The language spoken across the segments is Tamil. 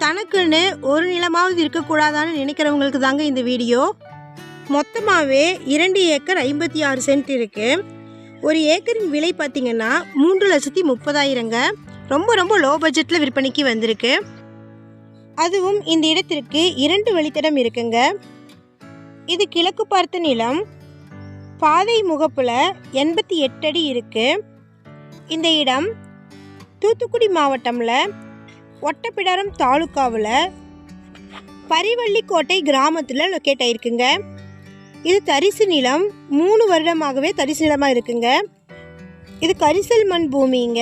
தனக்குன்னு ஒரு நிலமாவது இருக்கக்கூடாதான்னு நினைக்கிறவங்களுக்கு தாங்க இந்த வீடியோ. மொத்தமாகவே 2 ஏக்கர் 56 சென்ட் இருக்குது. ஒரு ஏக்கரின் விலை பார்த்திங்கன்னா 3,30,000ங்க. ரொம்ப லோ பட்ஜெட்டில் விற்பனைக்கு வந்திருக்கு. அதுவும் இந்த இடத்திற்கு 2 வழித்தடம் இருக்குங்க. இது கிழக்கு பார்த்த நிலம். பாதை முகப்பில் 88 அடி இருக்குது. இந்த இடம் தூத்துக்குடி மாவட்டமில் ஒட்டப்பிடாரம் தாலுக்காவில் பரிவள்ளிக்கோட்டை கிராமத்தில் லொக்கேட் ஆகிருக்குங்க. இது தரிசு நிலம். 3 வருடமாகவே தரிசு நிலமாக இருக்குங்க. இது கரிசல் மண் பூமிங்க.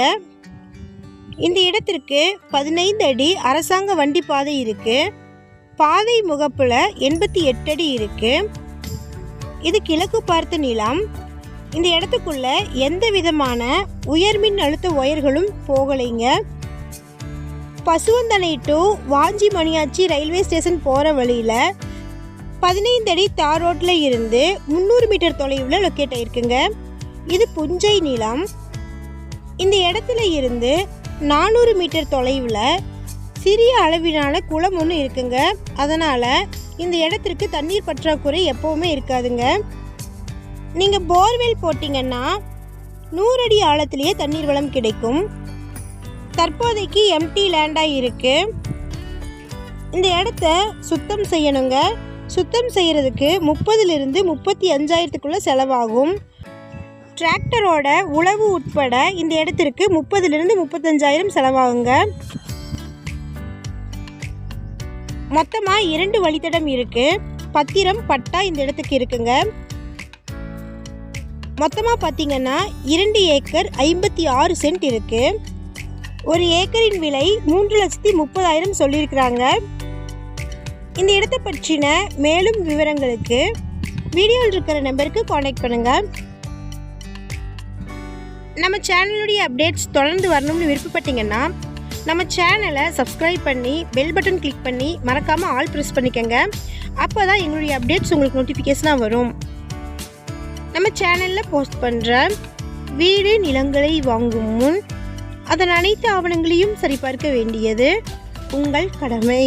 இந்த இடத்திற்கு 15 அடி அரசாங்க வண்டி பாதை இருக்குது. பாதை முகப்பில் 88 அடி இருக்குது. இது கிழக்கு பார்த்த நிலம். இந்த இடத்துக்குள்ள எந்த விதமான உயர்மின் அழுத்த ஒயர்களும் போகலைங்க. Pasuvanthanai to Vanchi Maniyachi railway station போகிற வழியில் 15 அடி தார் ரோட்டில் இருந்து 300 மீட்டர் தொலைவில் லொக்கேட் ஆகிருக்குங்க. இது புஞ்சை நிலம். இந்த இடத்துல இருந்து 400 மீட்டர் தொலைவில் சிறிய அளவிலான குளம் ஒன்று இருக்குங்க. அதனால் இந்த இடத்திற்கு தண்ணீர் பற்றாக்குறை எப்போவுமே இருக்காதுங்க. நீங்கள் போர்வெல் போட்டிங்கன்னா 100 அடி ஆழத்திலேயே தண்ணீர் வளம் கிடைக்கும். தற்போதைக்கு எம்டி லேண்டாக இருக்குது. இந்த இடத்த சுத்தம் செய்யணுங்க. சுத்தம் செய்கிறதுக்கு 30,000 to 35,000க்குள்ளே செலவாகும். டிராக்டரோட உழவு உட்பட இந்த இடத்திற்கு 30,000 to 35,000 செலவாகுங்க. மொத்தமாக 2 வழித்தடம் இருக்குது. பத்திரம் பட்டா இந்த இடத்துக்கு இருக்குங்க. மொத்தமாக பார்த்திங்கன்னா 2 ஏக்கர் 56 சென்ட் இருக்குது. ஒரு ஏக்கரின் விலை 3,30,000 சொல்லியிருக்கிறாங்க. இந்த இடத்தை பற்றின மேலும் விவரங்களுக்கு வீடியோவில் இருக்கிற நம்பருக்கு காண்டாக்ட் பண்ணுங்கள். நம்ம சேனலுடைய அப்டேட்ஸ் தொடர்ந்து வரணும்னு விருப்பப்பட்டீங்கன்னா நம்ம சேனலை சப்ஸ்கிரைப் பண்ணி பெல் பட்டன் கிளிக் பண்ணி மறக்காமல் ஆல் ப்ரெஸ் பண்ணிக்கோங்க. அப்போ தான் எங்களுடைய அப்டேட்ஸ் உங்களுக்கு நோட்டிஃபிகேஷனாக வரும். நம்ம சேனலில் போஸ்ட் பண்ணுற வீடு நிலங்களை வாங்கும் முன் அதன் அனைத்து ஆவணங்களையும் சரிபார்க்க வேண்டியது உங்கள் கடமை.